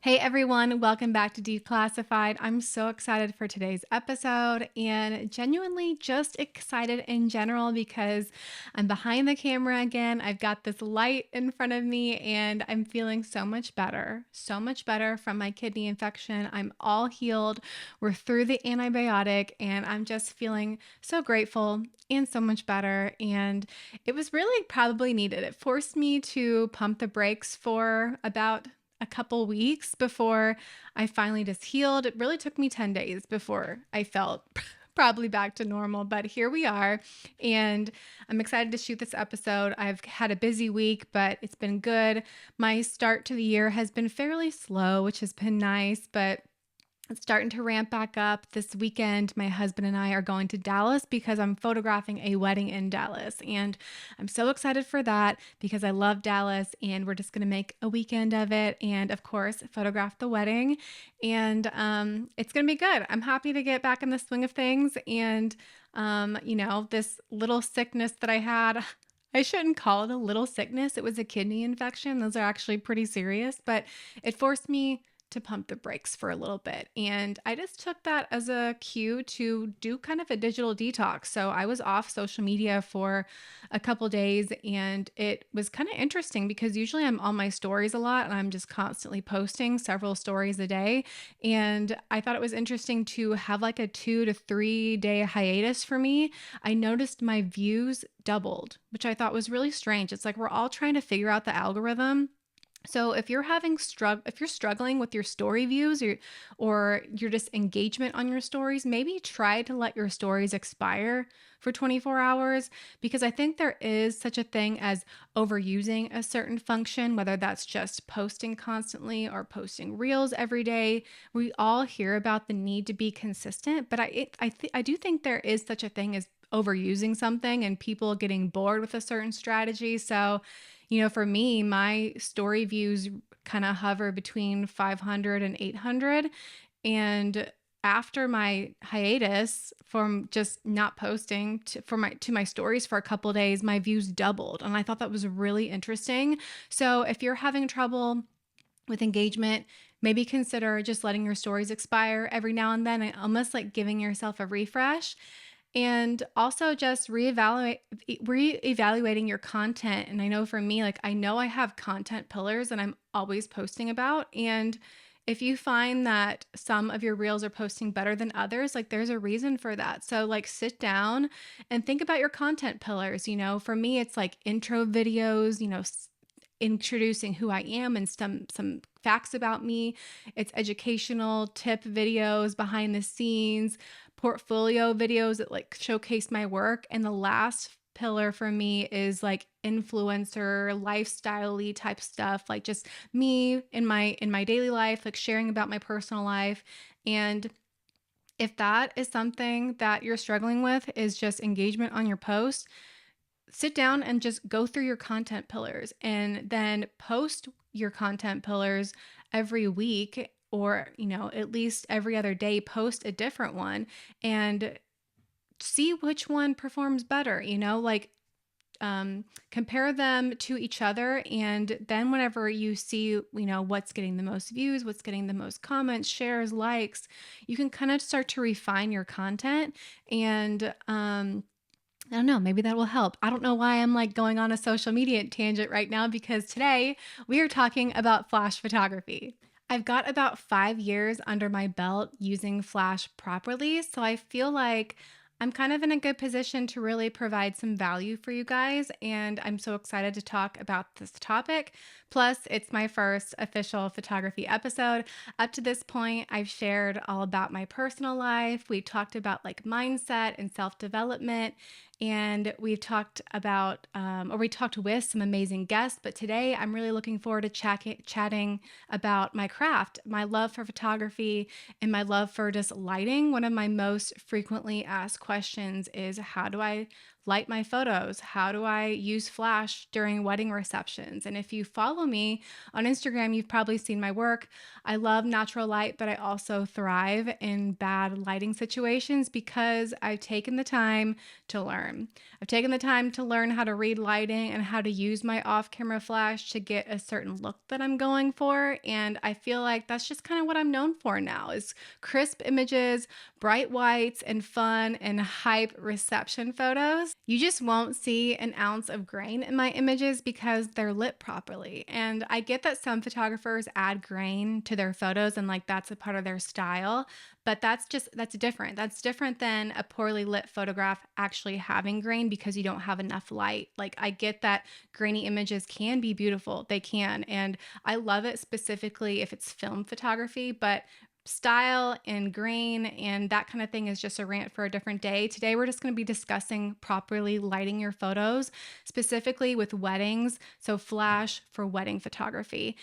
Hey everyone, welcome back to Declassified. I'm so excited for today's episode and genuinely just excited in general because I'm behind the camera again. I've got this light in front of me and I'm feeling so much better from my kidney infection. I'm all healed. We're through the antibiotic and I'm just feeling so grateful and so much better. And it was really probably needed. It forced me to pump the brakes for about a couple weeks before I finally just healed. It really took me 10 days before I felt probably back to normal, but here we are. And I'm excited to shoot this episode. I've had a busy week, but it's been good. My start to the year has been fairly slow, which has been nice, but it's starting to ramp back up. This weekend, my husband and I are going to Dallas because I'm photographing a wedding in Dallas. And I'm so excited for that because I love Dallas and we're just going to make a weekend of it. And of course, photograph the wedding. And it's going to be good. I'm happy to get back in the swing of things. And, this little sickness that I had, I shouldn't call it a little sickness. It was a kidney infection. Those are actually pretty serious, but it forced me to pump the brakes for a little bit. And I just took that as a cue to do kind of a digital detox. So I was off social media for a couple days and it was kind of interesting because usually I'm on my stories a lot and I'm just constantly posting several stories a day. And I thought it was interesting to have like a 2 to 3 day hiatus for me. I noticed my views doubled, which I thought was really strange. It's like we're all trying to figure out the algorithm. So if you're struggling with your story views or your just engagement on your stories, maybe try to let your stories expire for 24 hours because I think there is such a thing as overusing a certain function, whether that's just posting constantly or posting reels every day. We all hear about the need to be consistent, but I do think there is such a thing as overusing something and people getting bored with a certain strategy. So for me, my story views kind of hover between 500 and 800. And after my hiatus from just not posting to my stories for a couple days, my views doubled. And I thought that was really interesting. So if you're having trouble with engagement, maybe consider just letting your stories expire every now and then, and almost like giving yourself a refresh. And also just reevaluating your content. And I know for me, like I know I have content pillars and I'm always posting about. And if you find that some of your reels are posting better than others, like there's a reason for that. So like sit down and think about your content pillars. For me, it's like intro videos, introducing who I am and some facts about me. It's educational tip videos, behind the scenes, portfolio videos that like showcase my work. And the last pillar for me is like influencer lifestyle-y type stuff, like just me in my daily life, like sharing about my personal life. And if that is something that you're struggling with, is just engagement on your posts, sit down and just go through your content pillars and then post your content pillars every week or, at least every other day, post a different one and see which one performs better, compare them to each other. And then whenever you see, what's getting the most views, what's getting the most comments, shares, likes, you can kind of start to refine your content. And, I don't know, maybe that will help. I don't know why I'm like going on a social media tangent right now because today we are talking about flash photography. I've got about 5 years under my belt using flash properly, so I feel like I'm kind of in a good position to really provide some value for you guys, and I'm so excited to talk about this topic. Plus, it's my first official photography episode. Up to this point, I've shared all about my personal life. We talked about like mindset and self-development, and we've talked about, we talked with some amazing guests. But today, I'm really looking forward to chatting about my craft, my love for photography, and my love for just lighting. One of my most frequently asked questions is, how do I light my photos? How do I use flash during wedding receptions? And if you follow me on Instagram, you've probably seen my work. I love natural light, but I also thrive in bad lighting situations because I've taken the time to learn. I've taken the time to learn how to read lighting and how to use my off camera flash to get a certain look that I'm going for. And I feel like that's just kind of what I'm known for now is crisp images, bright whites, and fun and hype reception photos. You just won't see an ounce of grain in my images because they're lit properly. And I get that some photographers add grain to their photos and like that's a part of their style, but that's different. That's different than a poorly lit photograph actually having grain because you don't have enough light. Like I get that grainy images can be beautiful. They can. And I love it specifically if it's film photography, but style and grain and that kind of thing is just a rant for a different day. Today, we're just going to be discussing properly lighting your photos, specifically with weddings. So, flash for wedding photography.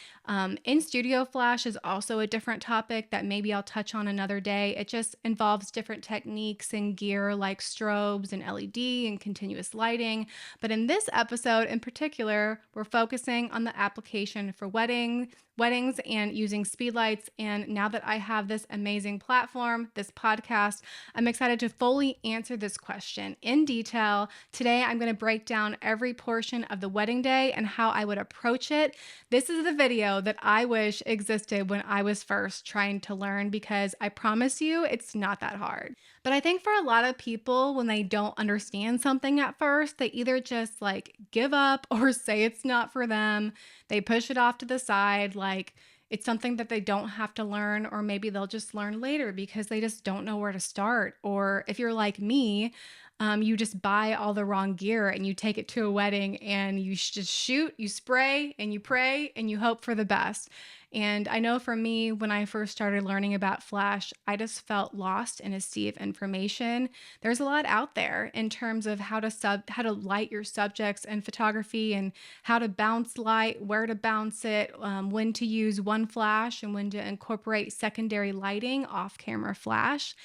In studio flash is also a different topic that maybe I'll touch on another day. It just involves different techniques and gear like strobes and LED and continuous lighting. But in this episode in particular, we're focusing on the application for weddings and using speedlights. And now that I have this amazing platform, this podcast, I'm excited to fully answer this question in detail. Today, I'm going to break down every portion of the wedding day and how I would approach it. This is the video that I wish existed when I was first trying to learn because I promise you, it's not that hard. But I think for a lot of people, when they don't understand something at first, they either just like give up or say it's not for them. They push it off to the side like it's something that they don't have to learn, or maybe they'll just learn later because they just don't know where to start. Or if you're like me, you just buy all the wrong gear and you take it to a wedding and you just shoot, you spray, and you pray and you hope for the best. And I know for me, when I first started learning about flash, I just felt lost in a sea of information. There's a lot out there in terms of how to light your subjects in photography and how to bounce light, where to bounce it, when to use one flash and when to incorporate secondary lighting off camera flash.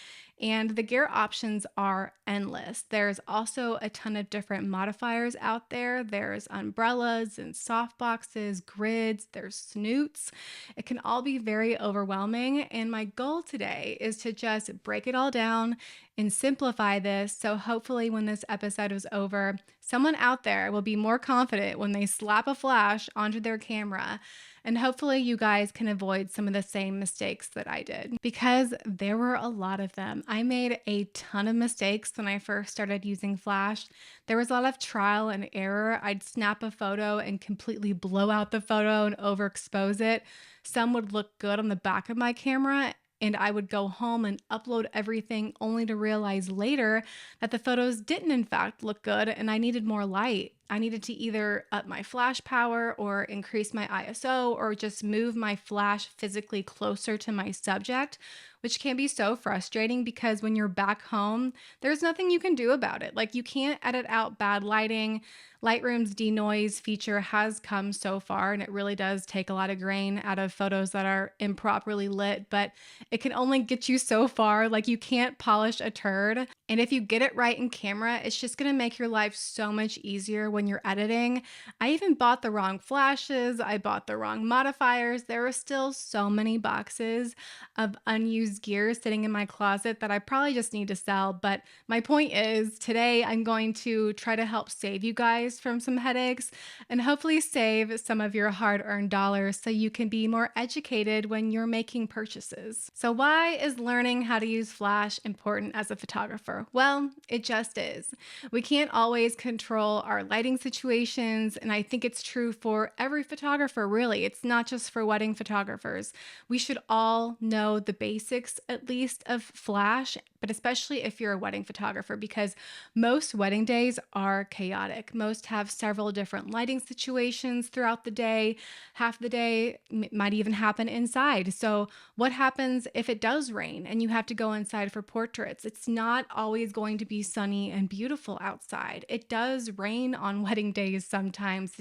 And the gear options are endless. There's also a ton of different modifiers out there. There's umbrellas and softboxes, grids, there's snoots. It can all be very overwhelming. And my goal today is to just break it all down and simplify this. So hopefully, when this episode is over, someone out there will be more confident when they slap a flash onto their camera. And hopefully you guys can avoid some of the same mistakes that I did because there were a lot of them. I made a ton of mistakes when I first started using flash. There was a lot of trial and error. I'd snap a photo and completely blow out the photo and overexpose it. Some would look good on the back of my camera and I would go home and upload everything only to realize later that the photos didn't in fact look good and I needed more light. I needed to either up my flash power or increase my ISO or just move my flash physically closer to my subject, which can be so frustrating because when you're back home, there's nothing you can do about it. Like you can't edit out bad lighting. Lightroom's denoise feature has come so far, and it really does take a lot of grain out of photos that are improperly lit, but it can only get you so far. Like you can't polish a turd. And if you get it right in camera, it's just going to make your life so much easier when you're editing. I even bought the wrong flashes. I bought the wrong modifiers. There are still so many boxes of unused gear sitting in my closet that I probably just need to sell. But my point is today I'm going to try to help save you guys from some headaches and hopefully save some of your hard-earned dollars so you can be more educated when you're making purchases. So why is learning how to use flash important as a photographer? Well, it just is. We can't always control our lighting situations, and I think it's true for every photographer, really. It's not just for wedding photographers. We should all know the basics, at least, of flash, but especially if you're a wedding photographer, because most wedding days are chaotic. Most have several different lighting situations throughout the day. Half the day might even happen inside. So what happens if it does rain and you have to go inside for portraits? It's not always going to be sunny and beautiful outside. It does rain on wedding days sometimes.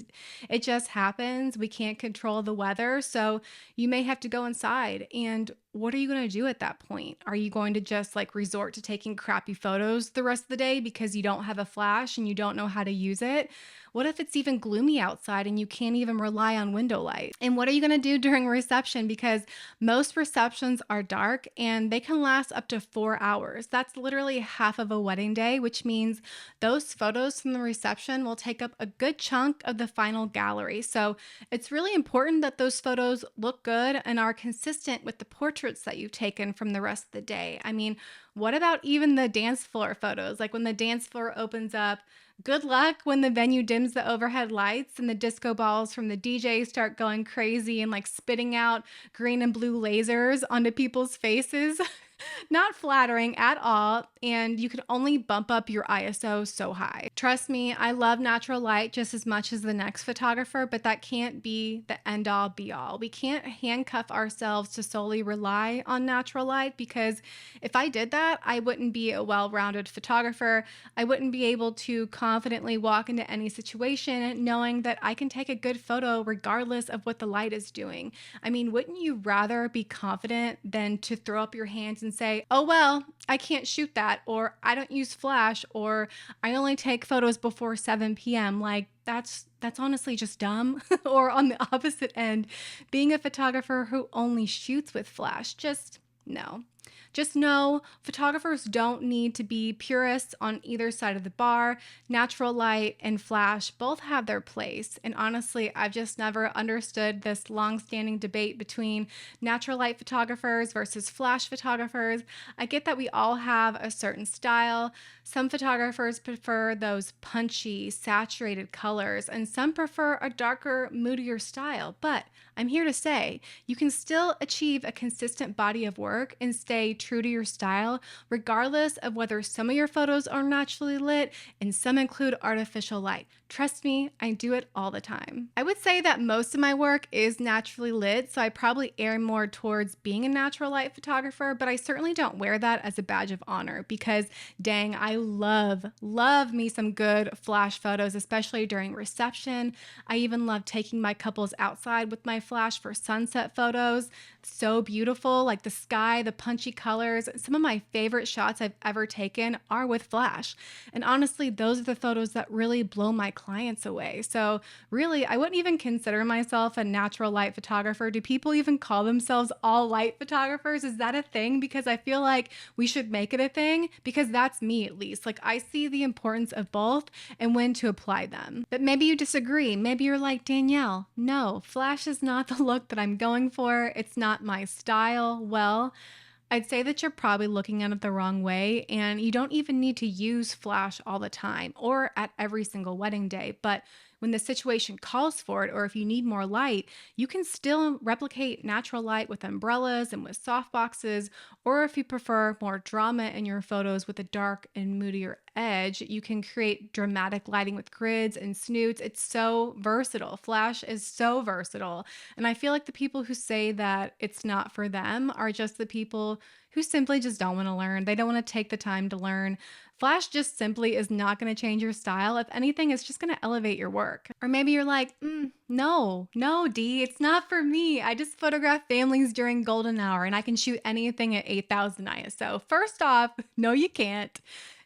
It just happens. We can't control the weather. So you may have to go inside. And what are you going to do at that point? Are you going to just like resort to taking crappy photos the rest of the day because you don't have a flash and you don't know how to use it? What if it's even gloomy outside and you can't even rely on window light? And what are you going to do during a reception? Because most receptions are dark and they can last up to 4 hours. That's literally half of a wedding day, which means those photos from the reception will take up a good chunk of the final gallery. So it's really important that those photos look good and are consistent with the portraits that you've taken from the rest of the day. I mean, what about even the dance floor photos? Like when the dance floor opens up, good luck when the venue dims the overhead lights and the disco balls from the DJ start going crazy and like spitting out green and blue lasers onto people's faces. Not flattering at all, and you can only bump up your ISO so high. Trust me, I love natural light just as much as the next photographer, but that can't be the end all be all. We can't handcuff ourselves to solely rely on natural light, because if I did that, I wouldn't be a well-rounded photographer. I wouldn't be able to confidently walk into any situation knowing that I can take a good photo regardless of what the light is doing. I mean, wouldn't you rather be confident than to throw up your hands and say, oh, well, I can't shoot that, or I don't use flash, or I only take photos before 7 p.m. Like that's honestly just dumb. Or on the opposite end, being a photographer who only shoots with flash, just no. Just know photographers don't need to be purists on either side of the bar. Natural light and flash both have their place. And honestly, I've just never understood this long-standing debate between natural light photographers versus flash photographers. I get that we all have a certain style. Some photographers prefer those punchy, saturated colors, and some prefer a darker, moodier style. But I'm here to say you can still achieve a consistent body of work and stay true to your style, regardless of whether some of your photos are naturally lit and some include artificial light. Trust me, I do it all the time. I would say that most of my work is naturally lit, so I probably err more towards being a natural light photographer, but I certainly don't wear that as a badge of honor because dang, I love me some good flash photos, especially during reception. I even love taking my couples outside with my flash for sunset photos. So beautiful, like the sky, the punchy colors. Some of my favorite shots I've ever taken are with flash. And honestly, those are the photos that really blow my clients away. So really, I wouldn't even consider myself a natural light photographer. Do people even call themselves all light photographers? Is that a thing? Because I feel like we should make it a thing, because that's me at least. Like I see the importance of both and when to apply them. But maybe you disagree. Maybe you're like, Danielle, no, flash is not the look that I'm going for. It's not my style. Well, I'd say that you're probably looking at it the wrong way, and you don't even need to use flash all the time or at every single wedding day. But when the situation calls for it, or if you need more light, you can still replicate natural light with umbrellas and with softboxes, or if you prefer more drama in your photos with a dark and moodier edge, you can create dramatic lighting with grids and snoots. It's so versatile. Flash is so versatile. And I feel like the people who say that it's not for them are just the people who simply just don't want to learn. They don't want to take the time to learn. Flash just simply is not going to change your style. If anything, it's just going to elevate your work. Or maybe you're like, no, D, it's not for me. I just photograph families during golden hour and I can shoot anything at 8,000 ISO. First off, no, you can't.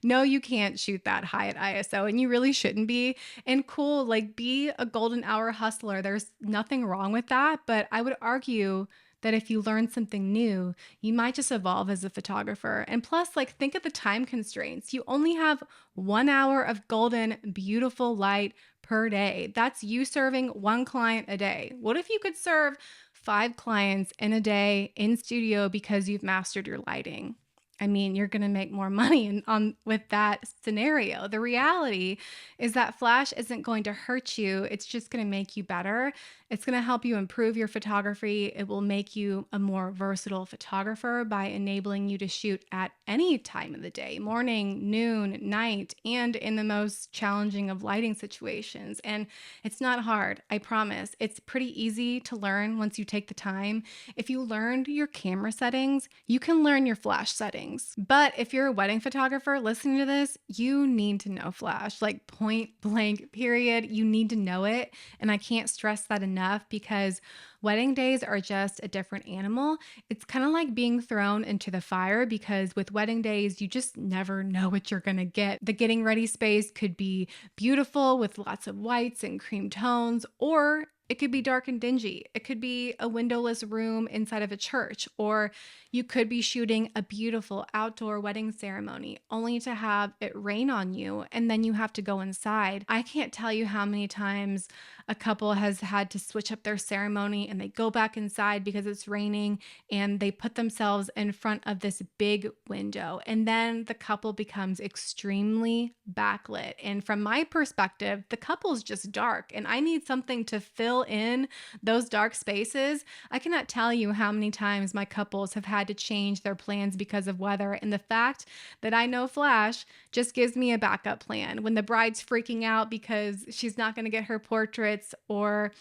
No, you can't shoot that high at ISO, and you really shouldn't be. And cool, like be a golden hour hustler. There's nothing wrong with that, but I would argue that if you learn something new, you might just evolve as a photographer. And plus, like think of the time constraints. You only have 1 hour of golden, beautiful light per day. That's you serving one client a day. What if you could serve 5 clients in a day in studio because you've mastered your lighting? I mean, you're going to make more money with that scenario. The reality is that flash isn't going to hurt you. It's just going to make you better. It's going to help you improve your photography. It will make you a more versatile photographer by enabling you to shoot at any time of the day, morning, noon, night, and in the most challenging of lighting situations. And it's not hard, I promise. It's pretty easy to learn once you take the time. If you learned your camera settings, you can learn your flash settings. weddings. But if you're a wedding photographer listening to this, you need to know flash, like point blank, period. You need to know it. And I can't stress that enough because wedding days are just a different animal. It's kind of like being thrown into the fire because with wedding days, you just never know what you're going to get. The getting ready space could be beautiful with lots of whites and cream tones, or it could be dark and dingy. It could be a windowless room inside of a church, or you could be shooting a beautiful outdoor wedding ceremony only to have it rain on you and then you have to go inside. I can't tell you how many times a couple has had to switch up their ceremony and they go back inside because it's raining and they put themselves in front of this big window. And then the couple becomes extremely backlit. And from my perspective, the couple's just dark and I need something to fill in those dark spaces. I cannot tell you how many times my couples have had to change their plans because of weather. And the fact that I know flash just gives me a backup plan. When the bride's freaking out because she's not going to get her portraits, or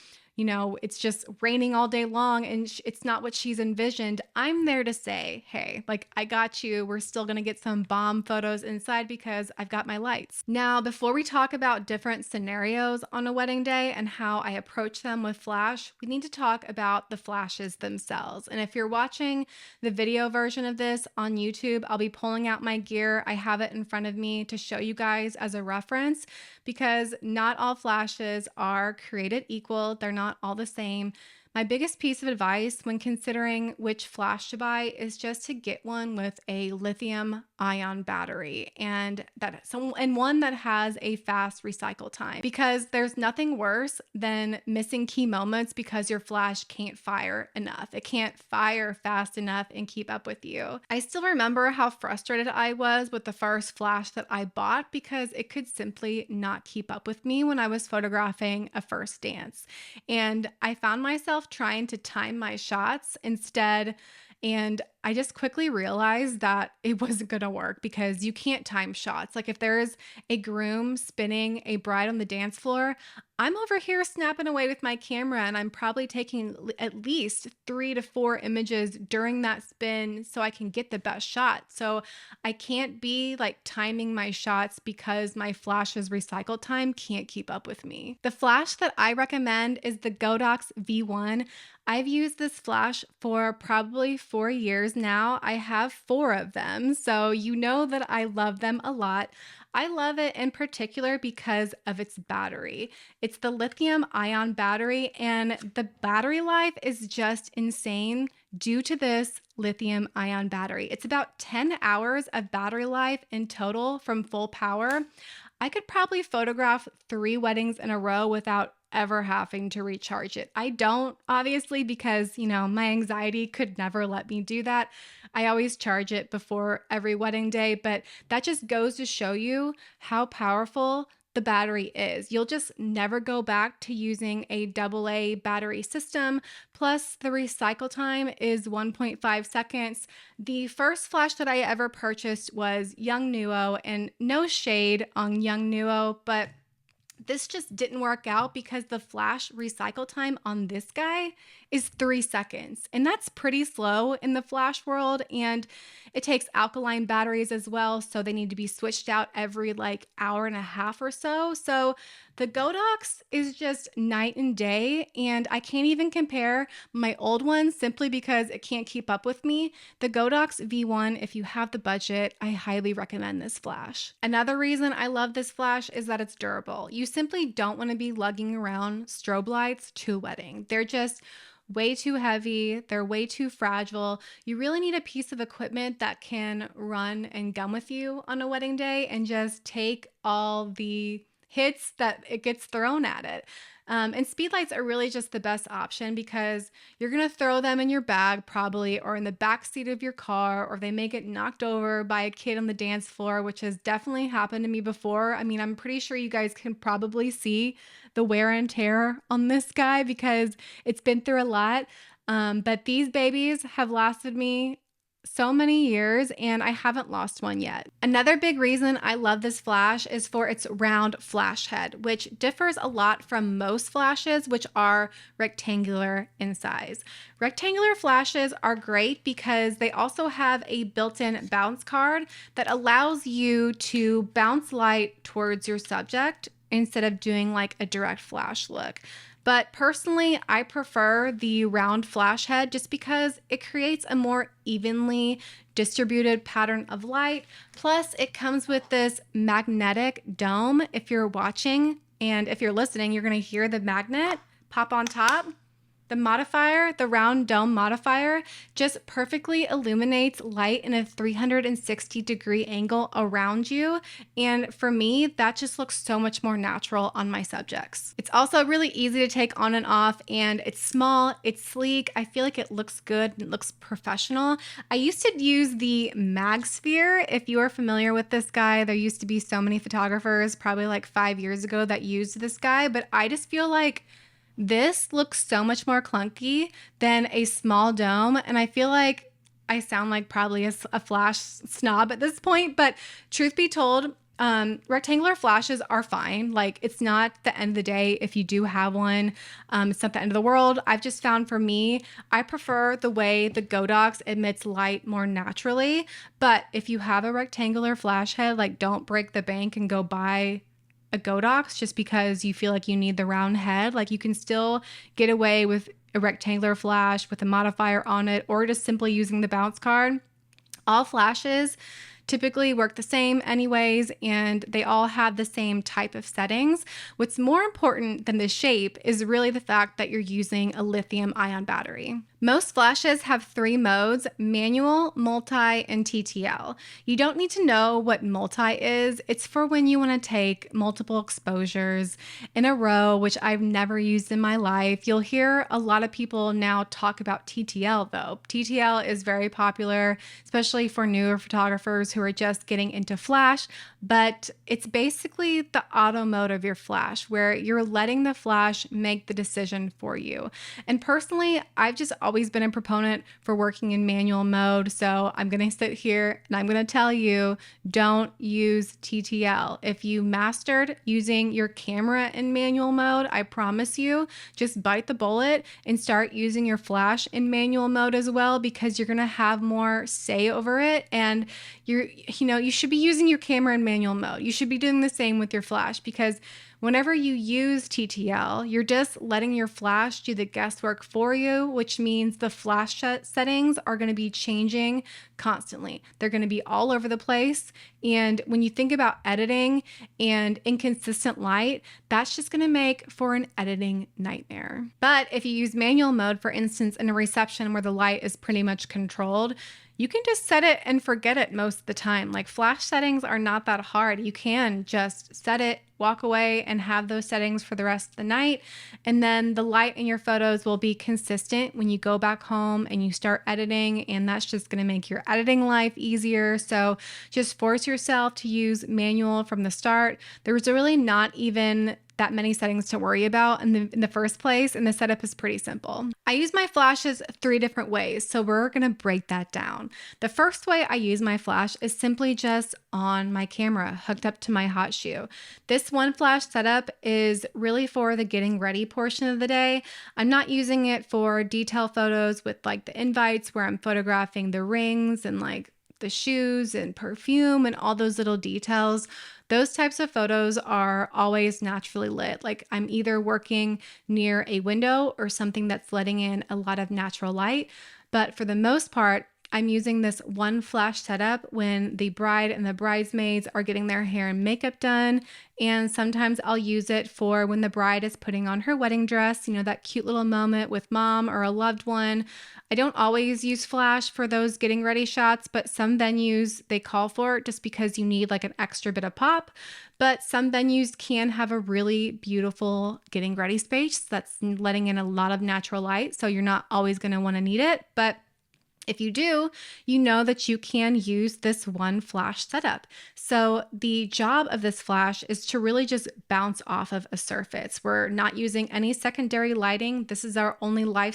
it's just raining all day long and it's not what she's envisioned, I'm there to say, hey, like, I got you. We're still going to get some bomb photos inside because I've got my lights. Now, before we talk about different scenarios on a wedding day and how I approach them with flash, we need to talk about the flashes themselves. And if you're watching the video version of this on YouTube, I'll be pulling out my gear. I have it in front of me to show you guys as a reference because not all flashes are created equal. They're not all the same. My biggest piece of advice when considering which flash to buy is just to get one with a lithium ion battery and one that has a fast recycle time, because there's nothing worse than missing key moments because your flash can't fire enough. It can't fire fast enough and keep up with you. I still remember how frustrated I was with the first flash that I bought because it could simply not keep up with me when I was photographing a first dance. And I found myself trying to time my shots instead. And I just quickly realized that it wasn't going to work because you can't time shots. Like if there's a groom spinning a bride on the dance floor, I'm over here snapping away with my camera and I'm probably taking at least 3 to 4 images during that spin so I can get the best shot. So I can't be like timing my shots because my flash's recycle time can't keep up with me. The flash that I recommend is the Godox V1. I've used this flash for probably 4 years now. I have 4 of them, so you know that I love them a lot. I love it in particular because of its battery. It's the lithium ion battery, and the battery life is just insane due to this lithium ion battery. It's about 10 hours of battery life in total from full power. I could probably photograph 3 weddings in a row without ever having to recharge it. I don't, obviously, because, my anxiety could never let me do that. I always charge it before every wedding day, but that just goes to show you how powerful the battery is. You'll just never go back to using a AA battery system. Plus, the recycle time is 1.5 seconds. The first flash that I ever purchased was Young Nuo, and no shade on Young Nuo, but this just didn't work out because the flash recycle time on this guy is 3 seconds. And that's pretty slow in the flash world. And it takes alkaline batteries as well. So they need to be switched out every hour and a half or so. So the Godox is just night and day. And I can't even compare my old one simply because it can't keep up with me. The Godox V1, if you have the budget, I highly recommend this flash. Another reason I love this flash is that it's durable. You simply don't want to be lugging around strobe lights to a wedding. They're just way too heavy. They're way too fragile. You really need a piece of equipment that can run and gun with you on a wedding day and just take all the hits that it gets thrown at it. And speed lights are really just the best option because you're going to throw them in your bag probably, or in the back seat of your car, or they may get knocked over by a kid on the dance floor, which has definitely happened to me before. I mean, I'm pretty sure you guys can probably see the wear and tear on this guy because it's been through a lot. But these babies have lasted me so many years and I haven't lost one yet. Another big reason I love this flash is for its round flash head, which differs a lot from most flashes, which are rectangular in size. Rectangular flashes are great because they also have a built-in bounce card that allows you to bounce light towards your subject instead of doing like a direct flash look. But personally, I prefer the round flash head just because it creates a more evenly distributed pattern of light. Plus, it comes with this magnetic dome. If you're watching and if you're listening, you're going to hear the magnet pop on top. The modifier, the round dome modifier, just perfectly illuminates light in a 360-degree angle around you. And for me, that just looks so much more natural on my subjects. It's also really easy to take on and off, and it's small, it's sleek. I feel like it looks good, it looks professional. I used to use the Magsphere. If you are familiar with this guy, there used to be so many photographers probably like 5 years ago that used this guy, but I just feel like this looks so much more clunky than a small dome. And I feel like I sound like probably a flash snob at this point, but truth be told, rectangular flashes are fine. Like, it's not the end of the day if you do have one. It's not the end of the world. I've just found for me, I prefer the way the Godox emits light more naturally. But if you have a rectangular flash head, like, don't break the bank and go buy a Godox just because you feel like you need the round head. Like, you can still get away with a rectangular flash with a modifier on it, or just simply using the bounce card. All flashes typically work the same anyways, and they all have the same type of settings. What's more important than the shape is really the fact that you're using a lithium ion battery. Most flashes have 3 modes: manual, multi, and TTL. You don't need to know what multi is. It's for when you want to take multiple exposures in a row, which I've never used in my life. You'll hear a lot of people now talk about TTL though. TTL is very popular, especially for newer photographers who are just getting into flash, but it's basically the auto mode of your flash where you're letting the flash make the decision for you. And personally, I've just always been a proponent for working in manual mode. So I'm going to sit here and I'm going to tell you, don't use TTL. If you mastered using your camera in manual mode, I promise you, just bite the bullet and start using your flash in manual mode as well, because you're going to have more say over it. And you should be using your camera in manual mode. You should be doing the same with your flash, because whenever you use TTL, you're just letting your flash do the guesswork for you, which means the flash settings are going to be changing constantly. They're going to be all over the place. And when you think about editing and inconsistent light, that's just going to make for an editing nightmare. But if you use manual mode, for instance, in a reception where the light is pretty much controlled, you can just set it and forget it most of the time. Like, flash settings are not that hard. You can just set it, walk away, and have those settings for the rest of the night. And then the light in your photos will be consistent when you go back home and you start editing. And that's just going to make your editing life easier. So just force yourself to use manual from the start. There's really not even that many settings to worry about in the first place, and the setup is pretty simple. I use my flashes 3 different ways, so we're gonna break that down. The first way I use my flash is simply just on my camera, hooked up to my hot shoe. This one flash setup is really for the getting ready portion of the day. I'm not using it for detail photos with like the invites where I'm photographing the rings and like the shoes and perfume and all those little details. Those types of photos are always naturally lit. Like, I'm either working near a window or something that's letting in a lot of natural light. But for the most part, I'm using this one flash setup when the bride and the bridesmaids are getting their hair and makeup done. And sometimes I'll use it for when the bride is putting on her wedding dress, that cute little moment with mom or a loved one. I don't always use flash for those getting ready shots, but some venues, they call for it just because you need like an extra bit of pop. But some venues can have a really beautiful getting ready space that's letting in a lot of natural light. So you're not always going to want to need it. But If you do, you know that you can use this one flash setup. So the job of this flash is to really just bounce off of a surface. We're not using any secondary lighting. This is our only light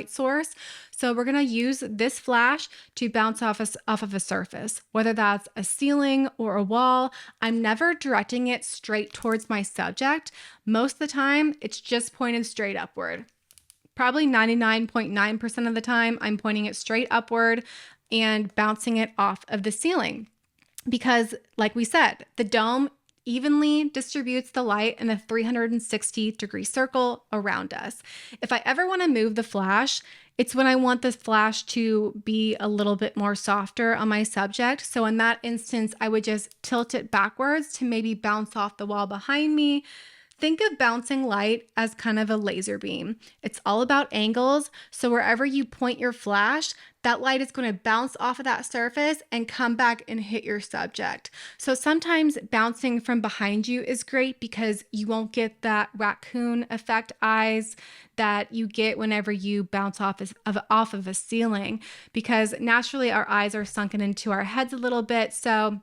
source. So we're going to use this flash to bounce off of a surface, whether that's a ceiling or a wall. I'm never directing it straight towards my subject. Most of the time, it's just pointed straight upward. Probably 99.9% of the time, I'm pointing it straight upward and bouncing it off of the ceiling. Because, like we said, the dome evenly distributes the light in a 360-degree circle around us. If I ever want to move the flash, it's when I want the flash to be a little bit more softer on my subject. So in that instance, I would just tilt it backwards to maybe bounce off the wall behind me. Think of bouncing light as kind of a laser beam. It's all about angles. So wherever you point your flash, that light is going to bounce off of that surface and come back and hit your subject. So sometimes bouncing from behind you is great because you won't get that raccoon effect eyes that you get whenever you bounce off of a ceiling, because naturally our eyes are sunken into our heads a little bit. So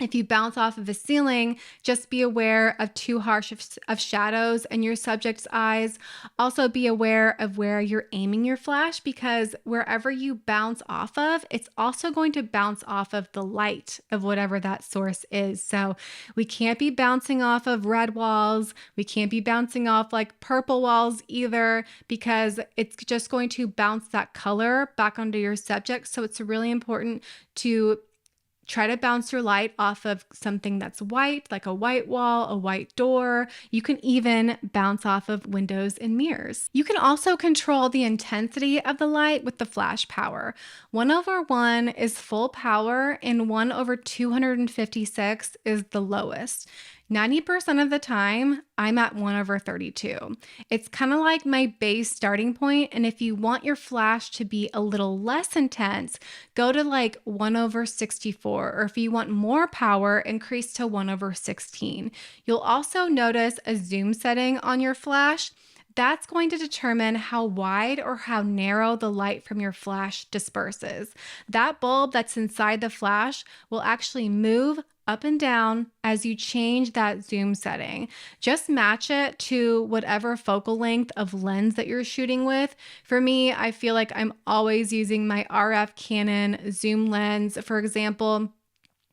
if you bounce off of a ceiling, just be aware of too harsh of shadows in your subject's eyes. Also be aware of where you're aiming your flash, because wherever you bounce off of, it's also going to bounce off of the light of whatever that source is. So we can't be bouncing off of red walls. We can't be bouncing off like purple walls either, because it's just going to bounce that color back onto your subject. So it's really important to try to bounce your light off of something that's white, like a white wall, a white door. You can even bounce off of windows and mirrors. You can also control the intensity of the light with the flash power. 1/1 is full power and 1/256 is the lowest. 90% of the time, I'm at 1/32. It's kind of like my base starting point, and if you want your flash to be a little less intense, go to like 1/64, or if you want more power, increase to 1/16. You'll also notice a zoom setting on your flash. That's going to determine how wide or how narrow the light from your flash disperses. That bulb that's inside the flash will actually move up and down as you change that zoom setting. Just match it to whatever focal length of lens that you're shooting with. For me, I feel like I'm always using my RF Canon zoom lens. For example,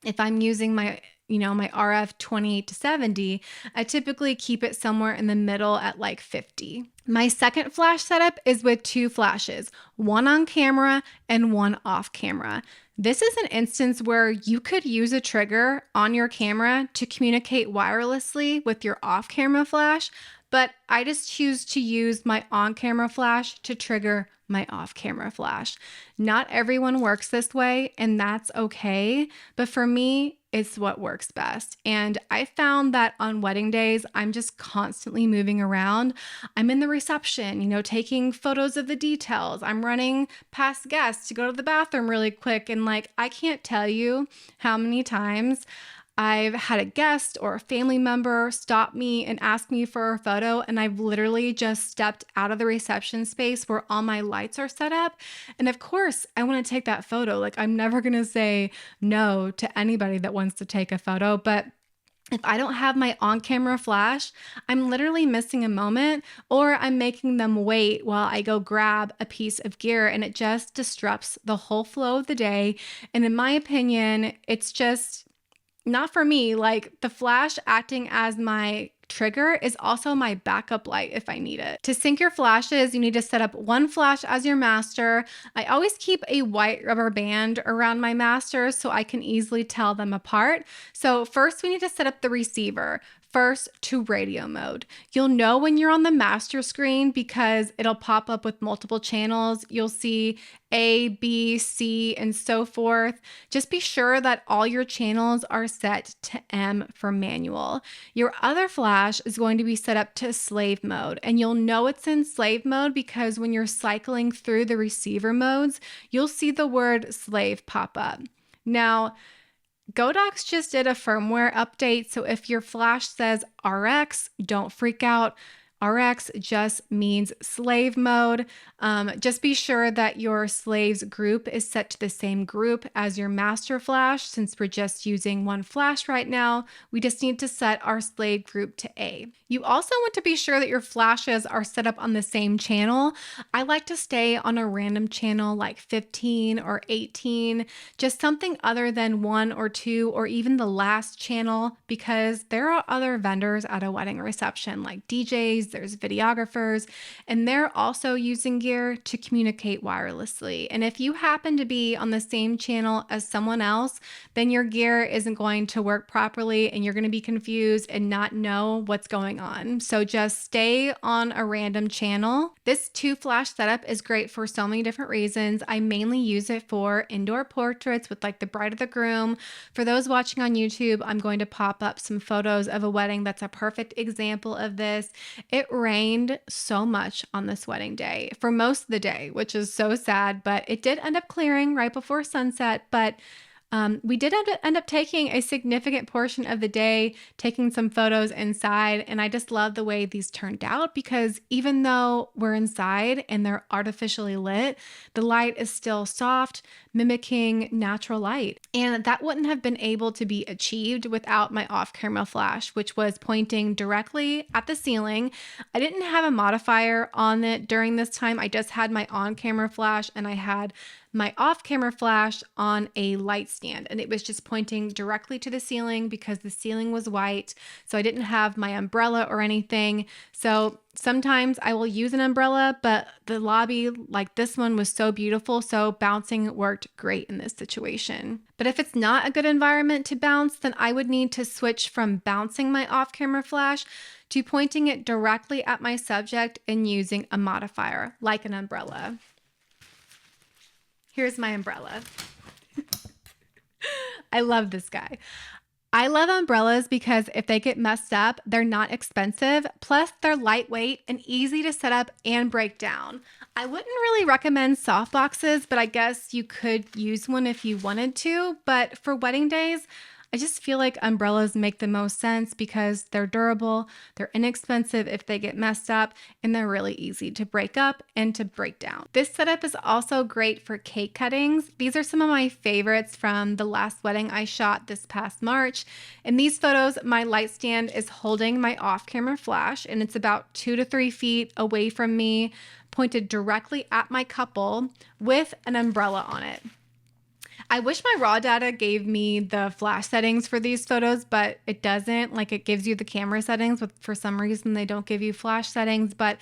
if I'm using my RF 28-70, I typically keep it somewhere in the middle at like 50. My second flash setup is with two flashes, one on camera and one off camera. This is an instance where you could use a trigger on your camera to communicate wirelessly with your off-camera flash, but I just choose to use my on-camera flash to trigger my off-camera flash. Not everyone works this way, and that's okay, but for me, it's what works best. And I found that on wedding days, I'm just constantly moving around. I'm in the reception, taking photos of the details. I'm running past guests to go to the bathroom really quick. And I can't tell you how many times I've had a guest or a family member stop me and ask me for a photo, and I've literally just stepped out of the reception space where all my lights are set up. And of course, I want to take that photo. I'm never going to say no to anybody that wants to take a photo, but if I don't have my on-camera flash, I'm literally missing a moment, or I'm making them wait while I go grab a piece of gear, and it just disrupts the whole flow of the day. And in my opinion, it's just not for me. The flash acting as my trigger is also my backup light if I need it. To sync your flashes, you need to set up one flash as your master. I always keep a white rubber band around my masters so I can easily tell them apart. So first we need to set up the receiver. First, to radio mode. You'll know when you're on the master screen because it'll pop up with multiple channels. You'll see A, B, C, and so forth. Just be sure that all your channels are set to M for manual. Your other flash is going to be set up to slave mode, and you'll know it's in slave mode because when you're cycling through the receiver modes, you'll see the word slave pop up. Now, Godox just did a firmware update, so if your flash says RX, don't freak out. RX just means slave mode. Just be sure that your slaves group is set to the same group as your master flash. Since we're just using one flash right now, we just need to set our slave group to A. You also want to be sure that your flashes are set up on the same channel. I like to stay on a random channel like 15 or 18, just something other than 1 or 2 or even the last channel, because there are other vendors at a wedding reception like DJs, there's videographers, and they're also using gear to communicate wirelessly. And if you happen to be on the same channel as someone else, then your gear isn't going to work properly and you're going to be confused and not know what's going on. So just stay on a random channel. This 2-flash setup is great for so many different reasons. I mainly use it for indoor portraits with like the bride or the groom. For those watching on YouTube, I'm going to pop up some photos of a wedding that's a perfect example of this. It rained so much on this wedding day for most of the day, which is so sad, but it did end up clearing right before sunset. But we did end up taking a significant portion of the day, taking some photos inside, and I just love the way these turned out because even though we're inside and they're artificially lit, the light is still soft, mimicking natural light. And that wouldn't have been able to be achieved without my off-camera flash, which was pointing directly at the ceiling. I didn't have a modifier on it during this time. I just had my on-camera flash and I had my off-camera flash on a light stand, and it was just pointing directly to the ceiling because the ceiling was white. So I didn't have my umbrella or anything. So sometimes I will use an umbrella, but the lobby like this one was so beautiful. So bouncing worked great in this situation. But if it's not a good environment to bounce, then I would need to switch from bouncing my off-camera flash to pointing it directly at my subject and using a modifier like an umbrella. Here's my umbrella. I love this guy. I love umbrellas because if they get messed up, they're not expensive. Plus, they're lightweight and easy to set up and break down. I wouldn't really recommend softboxes, but I guess you could use one if you wanted to. But for wedding days, I just feel like umbrellas make the most sense because they're durable, they're inexpensive if they get messed up, and they're really easy to break up and to break down. This setup is also great for cake cuttings. These are some of my favorites from the last wedding I shot this past March. In these photos, my light stand is holding my off-camera flash, and it's about 2 to 3 feet away from me, pointed directly at my couple with an umbrella on it. I wish my raw data gave me the flash settings for these photos, but it doesn't. Like it gives you the camera settings, but for some reason they don't give you flash settings. But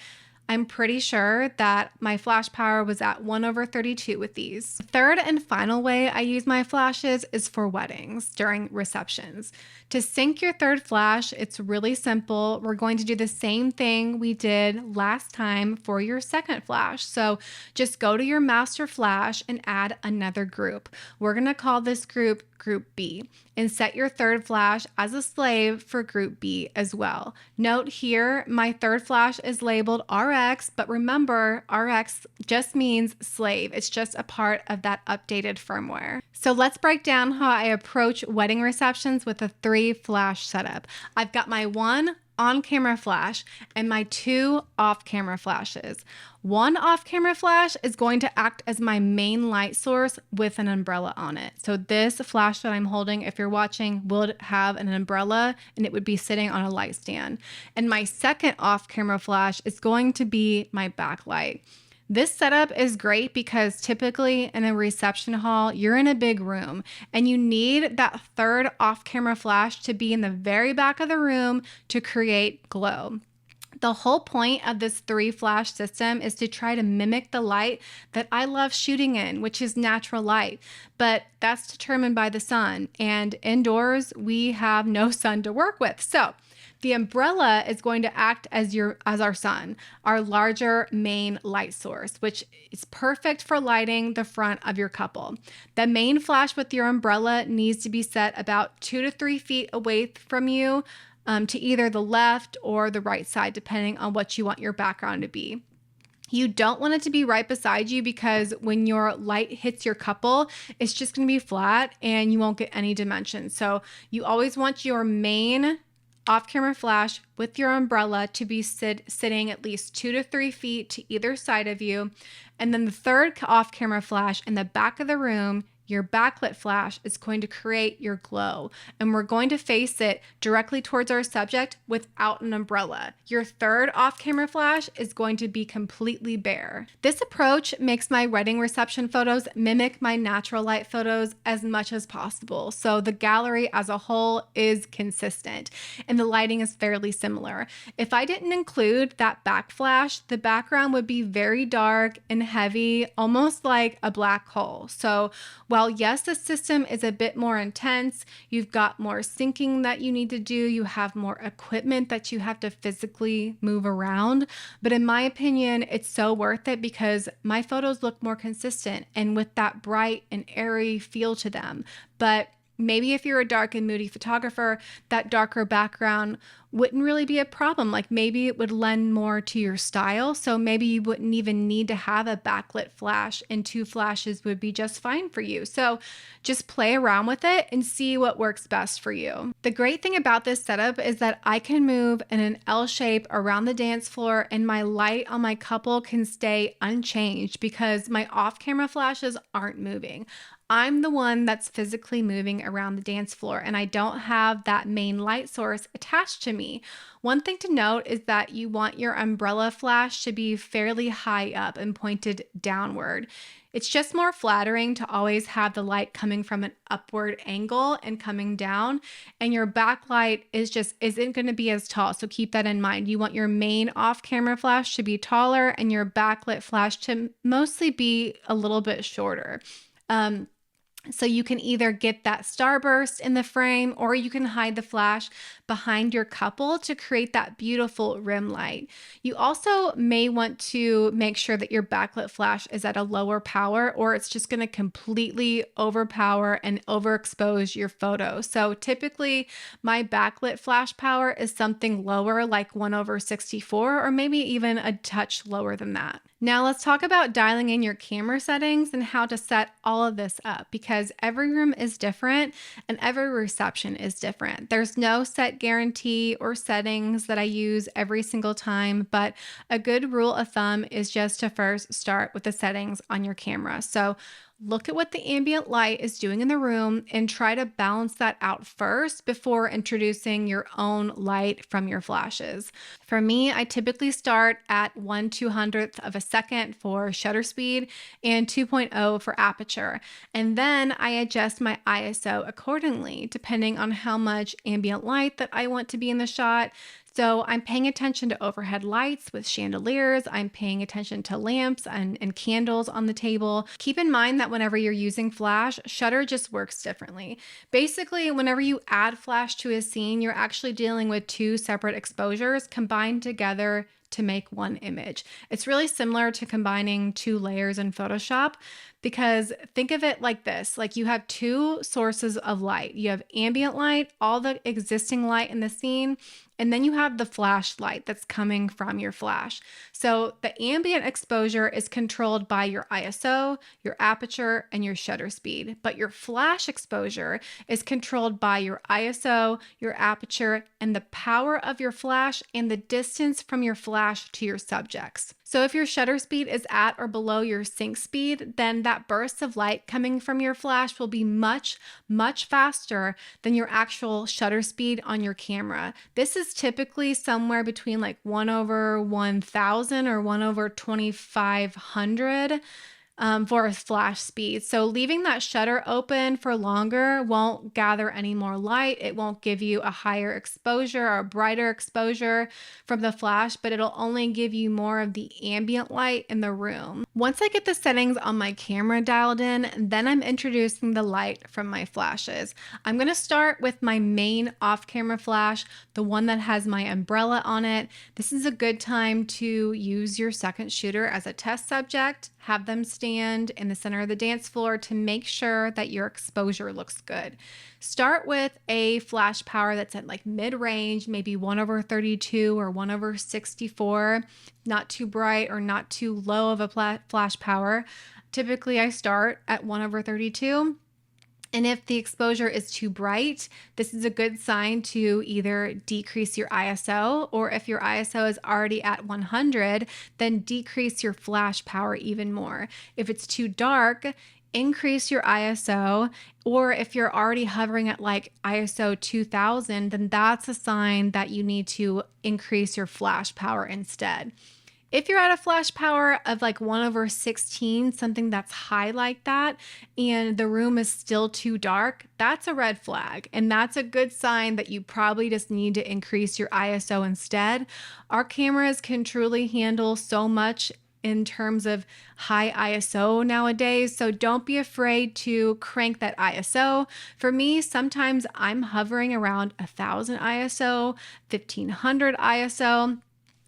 I'm pretty sure that my flash power was at 1/32 with these. The third and final way I use my flashes is for weddings during receptions. To sync your third flash, it's really simple. We're going to do the same thing we did last time for your second flash. So just go to your master flash and add another group. We're going to call this group Group B and set your third flash as a slave for Group B as well. Note here, my third flash is labeled RX, but remember, RX just means slave. It's just a part of that updated firmware. So let's break down how I approach wedding receptions with a 3-flash setup. I've got my 1 on-camera flash and my 2 off-camera flashes. 1 off-camera flash is going to act as my main light source with an umbrella on it. So this flash that I'm holding, if you're watching, will have an umbrella and it would be sitting on a light stand. And my second off-camera flash is going to be my backlight. This setup is great because typically in a reception hall, you're in a big room and you need that third off-camera flash to be in the very back of the room to create glow. The whole point of this 3-flash system is to try to mimic the light that I love shooting in, which is natural light, but that's determined by the sun, and indoors we have no sun to work with. So the umbrella is going to act as our sun, our larger main light source, which is perfect for lighting the front of your couple. The main flash with your umbrella needs to be set about 2 to 3 feet away from you, to either the left or the right side, depending on what you want your background to be. You don't want it to be right beside you because when your light hits your couple, it's just going to be flat and you won't get any dimension. So you always want your main off-camera flash with your umbrella to be sitting at least 2 to 3 feet to either side of you. And then the third off-camera flash in the back of the room, your backlit flash, is going to create your glow. And we're going to face it directly towards our subject without an umbrella. Your third off-camera flash is going to be completely bare. This approach makes my wedding reception photos mimic my natural light photos as much as possible. So the gallery as a whole is consistent and the lighting is fairly similar. If I didn't include that back flash, the background would be very dark and heavy, almost like a black hole. So while yes, the system is a bit more intense, you've got more syncing that you need to do, you have more equipment that you have to physically move around. But in my opinion, it's so worth it because my photos look more consistent and with that bright and airy feel to them. But maybe if you're a dark and moody photographer, that darker background wouldn't really be a problem. Like maybe it would lend more to your style. So maybe you wouldn't even need to have a backlit flash and 2 flashes would be just fine for you. So just play around with it and see what works best for you. The great thing about this setup is that I can move in an L shape around the dance floor and my light on my couple can stay unchanged because my off-camera flashes aren't moving. I'm the one that's physically moving around the dance floor and I don't have that main light source attached to me. One thing to note is that you want your umbrella flash to be fairly high up and pointed downward. It's just more flattering to always have the light coming from an upward angle and coming down, and your backlight isn't going to be as tall. So keep that in mind. You want your main off-camera flash to be taller and your backlit flash to mostly be a little bit shorter. So you can either get that starburst in the frame or you can hide the flash behind your couple to create that beautiful rim light. You also may want to make sure that your backlit flash is at a lower power or it's just going to completely overpower and overexpose your photo. So typically my backlit flash power is something lower like 1/64 or maybe even a touch lower than that. Now let's talk about dialing in your camera settings and how to set all of this up because every room is different and every reception is different. There's no set guarantee or settings that I use every single time, but a good rule of thumb is just to first start with the settings on your camera. So look at what the ambient light is doing in the room and try to balance that out first before introducing your own light from your flashes. For me, I typically start at 1/200th of a second for shutter speed and 2.0 for aperture. And then I adjust my ISO accordingly, depending on how much ambient light that I want to be in the shot. So I'm paying attention to overhead lights with chandeliers. I'm paying attention to lamps and candles on the table. Keep in mind that whenever you're using flash, shutter just works differently. Basically, whenever you add flash to a scene, you're actually dealing with 2 separate exposures combined together to make one image. It's really similar to combining 2 layers in Photoshop because think of it like this, like you have 2 sources of light. You have ambient light, all the existing light in the scene, and then you have the flash light that's coming from your flash. So the ambient exposure is controlled by your ISO, your aperture, and your shutter speed. But your flash exposure is controlled by your ISO, your aperture, and the power of your flash and the distance from your flash to your subjects. So if your shutter speed is at or below your sync speed, then that burst of light coming from your flash will be much, much faster than your actual shutter speed on your camera. This is typically somewhere between like 1/1000 or 1/2500 for a flash speed. So leaving that shutter open for longer won't gather any more light. It won't give you a higher exposure or a brighter exposure from the flash, but it'll only give you more of the ambient light in the room. Once I get the settings on my camera dialed in, then I'm introducing the light from my flashes. I'm going to start with my main off-camera flash, the one that has my umbrella on it. This is a good time to use your second shooter as a test subject. Have them stand in the center of the dance floor to make sure that your exposure looks good. Start with a flash power that's at like mid-range, maybe 1/32 or 1/64, not too bright or not too low of a flash power. Typically I start at 1/32. And if the exposure is too bright, this is a good sign to either decrease your ISO, or if your ISO is already at 100, then decrease your flash power even more. If it's too dark, increase your ISO, or if you're already hovering at like ISO 2000, then that's a sign that you need to increase your flash power instead. If you're at a flash power of like 1/16, something that's high like that, and the room is still too dark, that's a red flag. And that's a good sign that you probably just need to increase your ISO instead. Our cameras can truly handle so much in terms of high ISO nowadays. So don't be afraid to crank that ISO. For me, sometimes I'm hovering around 1000 ISO, 1500 ISO.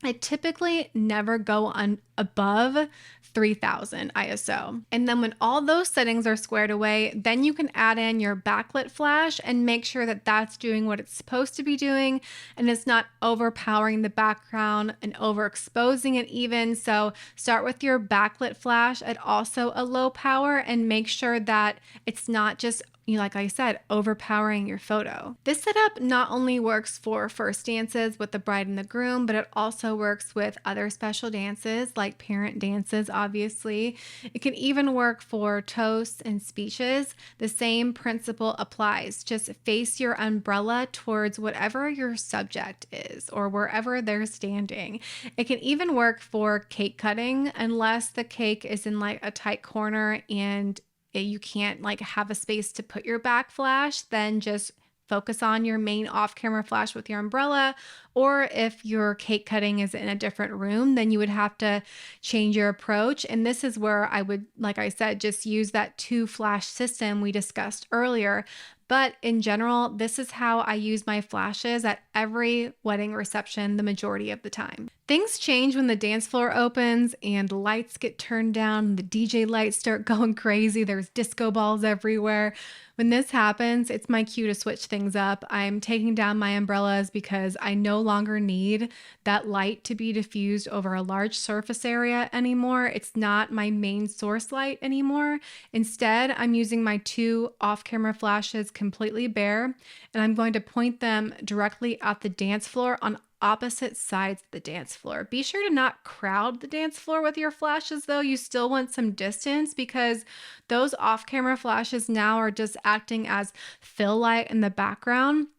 I typically never go on above 3000 ISO. And then when all those settings are squared away, then you can add in your backlit flash and make sure that that's doing what it's supposed to be doing and it's not overpowering the background and overexposing it even. So start with your backlit flash at also a low power and make sure that it's not just, like I said, overpowering your photo. This setup not only works for first dances with the bride and the groom, but it also works with other special dances like parent dances, obviously. It can even work for toasts and speeches. The same principle applies. Just face your umbrella towards whatever your subject is or wherever they're standing. It can even work for cake cutting unless the cake is in like a tight corner and you can't like have a space to put your back flash, then just focus on your main off-camera flash with your umbrella. Or if your cake cutting is in a different room, then you would have to change your approach. And this is where I would, like I said, just use that 2-flash system we discussed earlier. But in general, this is how I use my flashes at every wedding reception the majority of the time. Things change when the dance floor opens and lights get turned down, the DJ lights start going crazy, there's disco balls everywhere. When this happens, it's my cue to switch things up. I'm taking down my umbrellas because I no longer need that light to be diffused over a large surface area anymore. It's not my main source light anymore. Instead, I'm using my 2 off-camera flashes completely bare, and I'm going to point them directly at the dance floor on opposite sides of the dance floor. Be sure to not crowd the dance floor with your flashes though. You still want some distance because those off-camera flashes now are just acting as fill light in the background.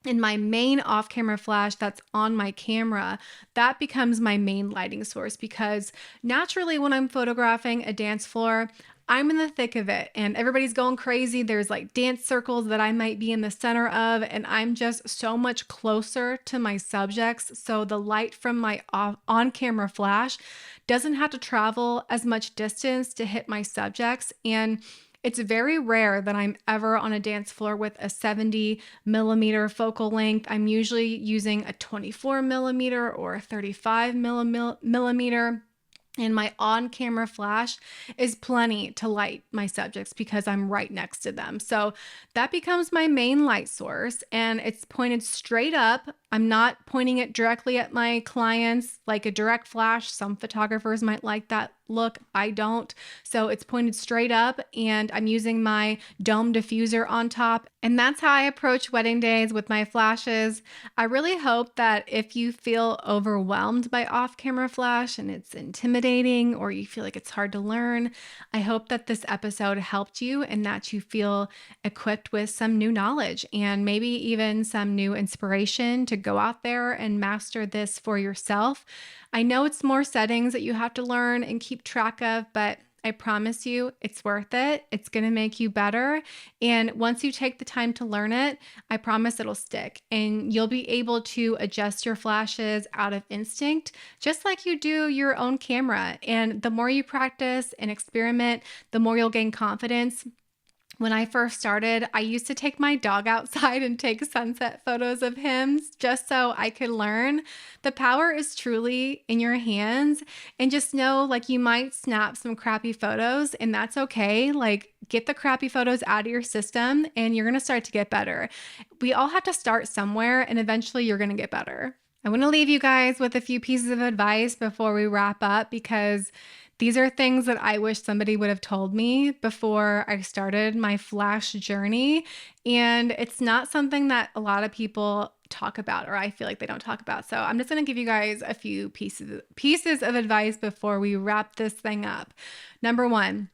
And my main off-camera flash that's on my camera, that becomes my main lighting source because naturally when I'm photographing a dance floor, I'm in the thick of it and everybody's going crazy. There's like dance circles that I might be in the center of, and I'm just so much closer to my subjects. So the light from my on-camera flash doesn't have to travel as much distance to hit my subjects. And it's very rare that I'm ever on a dance floor with a 70 millimeter focal length. I'm usually using a 24 millimeter or a 35 millimeter. And my on-camera flash is plenty to light my subjects because I'm right next to them. So that becomes my main light source and it's pointed straight up. I'm not pointing it directly at my clients like a direct flash. Some photographers might like that look. I don't. So it's pointed straight up and I'm using my dome diffuser on top. And that's how I approach wedding days with my flashes. I really hope that if you feel overwhelmed by off-camera flash and it's intimidating or you feel like it's hard to learn, I hope that this episode helped you and that you feel equipped with some new knowledge and maybe even some new inspiration to go out there and master this for yourself. I know it's more settings that you have to learn and keep track of, but I promise you it's worth it. It's going to make you better. And once you take the time to learn it, I promise it'll stick and you'll be able to adjust your flashes out of instinct, just like you do your own camera. And the more you practice and experiment, the more you'll gain confidence. When I first started, I used to take my dog outside and take sunset photos of him just so I could learn. The power is truly in your hands, and just know like you might snap some crappy photos and that's okay. Like get the crappy photos out of your system and you're going to start to get better. We all have to start somewhere and eventually you're going to get better. I want to leave you guys with a few pieces of advice before we wrap up because These are things that I wish somebody would have told me before I started my flash journey. And it's not something that a lot of people talk about, or I feel like they don't talk about. So I'm just going to give you guys a few pieces of advice before we wrap this thing up. Number one,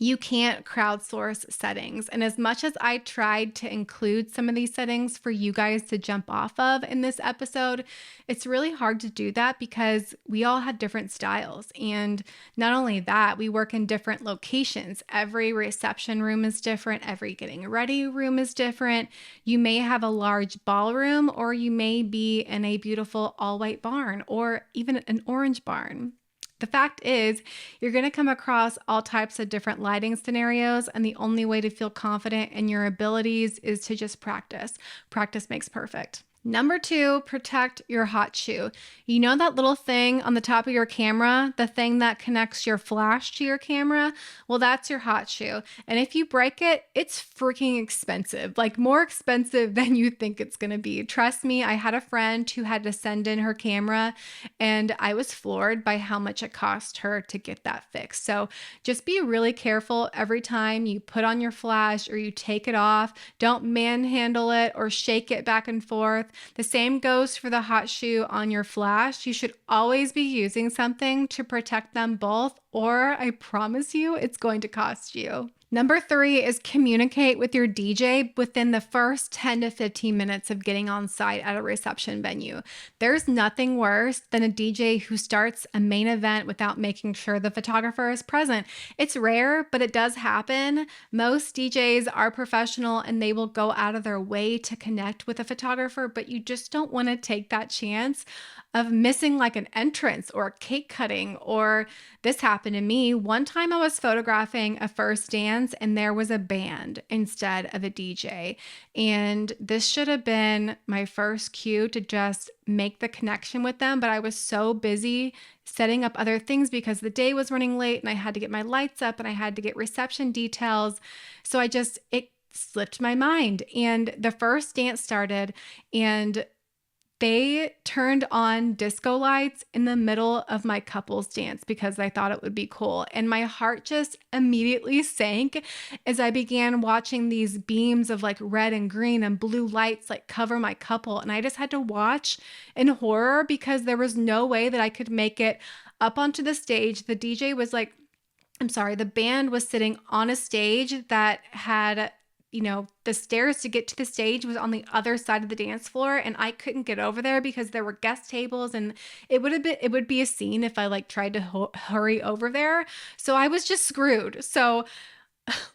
you can't crowdsource settings. And as much as I tried to include some of these settings for you guys to jump off of in this episode, it's really hard to do that because we all have different styles. And not only that, we work in different locations. Every reception room is different. Every getting ready room is different. You may have a large ballroom, or you may be in a beautiful all white barn, or even an orange barn. The fact is, you're going to come across all types of different lighting scenarios, and the only way to feel confident in your abilities is to just practice. Practice makes perfect. Number two, protect your hot shoe. You know that little thing on the top of your camera, the thing that connects your flash to your camera? Well, that's your hot shoe. And if you break it, it's freaking expensive, like more expensive than you think it's going to be. Trust me, I had a friend who had to send in her camera, and I was floored by how much it cost her to get that fixed. So just be really careful every time you put on your flash or you take it off. Don't manhandle it or shake it back and forth. The same goes for the hot shoe on your flash. You should always be using something to protect them both, or I promise you it's going to cost you. Number three is communicate with your DJ within the first 10 to 15 minutes of getting on site at a reception venue. There's nothing worse than a DJ who starts a main event without making sure the photographer is present. It's rare, but it does happen. Most DJs are professional and they will go out of their way to connect with a photographer, but you just don't want to take that chance of missing like an entrance or a cake cutting. Or this happened to me. One time I was photographing a first dance and there was a band instead of a DJ. And this should have been my first cue to just make the connection with them. But I was so busy setting up other things because the day was running late and I had to get my lights up and I had to get reception details. So it slipped my mind. And the first dance started, and they turned on disco lights in the middle of my couples dance because I thought it would be cool. And my heart just immediately sank as I began watching these beams of like red and green and blue lights like cover my couple. And I just had to watch in horror because there was no way that I could make it up onto the stage. The band was sitting on a stage that had, the stairs to get to the stage was on the other side of the dance floor, and I couldn't get over there because there were guest tables, and it would be a scene if I like tried to hurry over there. So I was just screwed. So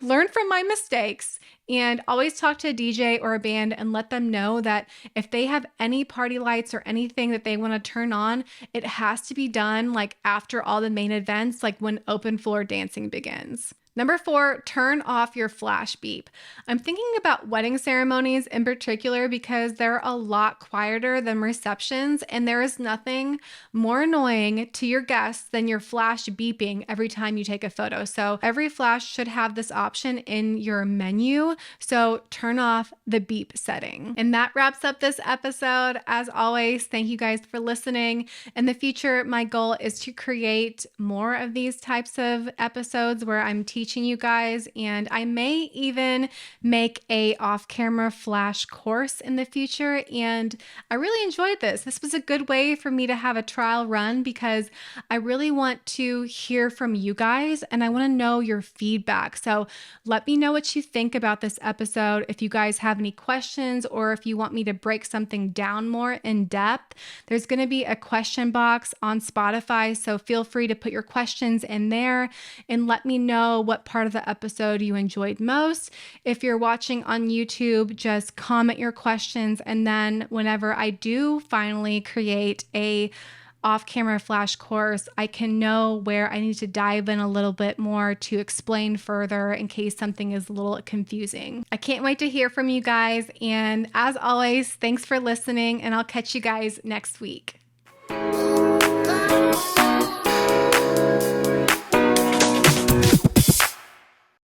learn from my mistakes and always talk to a DJ or a band and let them know that if they have any party lights or anything that they want to turn on, it has to be done like after all the main events, like when open floor dancing begins. Number four, turn off your flash beep. I'm thinking about wedding ceremonies in particular because they're a lot quieter than receptions, and there is nothing more annoying to your guests than your flash beeping every time you take a photo. So every flash should have this option in your menu. So turn off the beep setting. And that wraps up this episode. As always, thank you guys for listening. In the future, my goal is to create more of these types of episodes where I'm teaching you guys, and I may even make a off-camera flash course in the future. And I really enjoyed this. This was a good way for me to have a trial run because I really want to hear from you guys and I want to know your feedback. So let me know what you think about this episode. If you guys have any questions or if you want me to break something down more in depth, there's going to be a question box on Spotify. So feel free to put your questions in there and let me know what part of the episode you enjoyed most. If you're watching on YouTube, just comment your questions, and then whenever I do finally create a off-camera flash course, I can know where I need to dive in a little bit more to explain further in case something is a little confusing. I can't wait to hear from you guys, and as always, thanks for listening, and I'll catch you guys next week.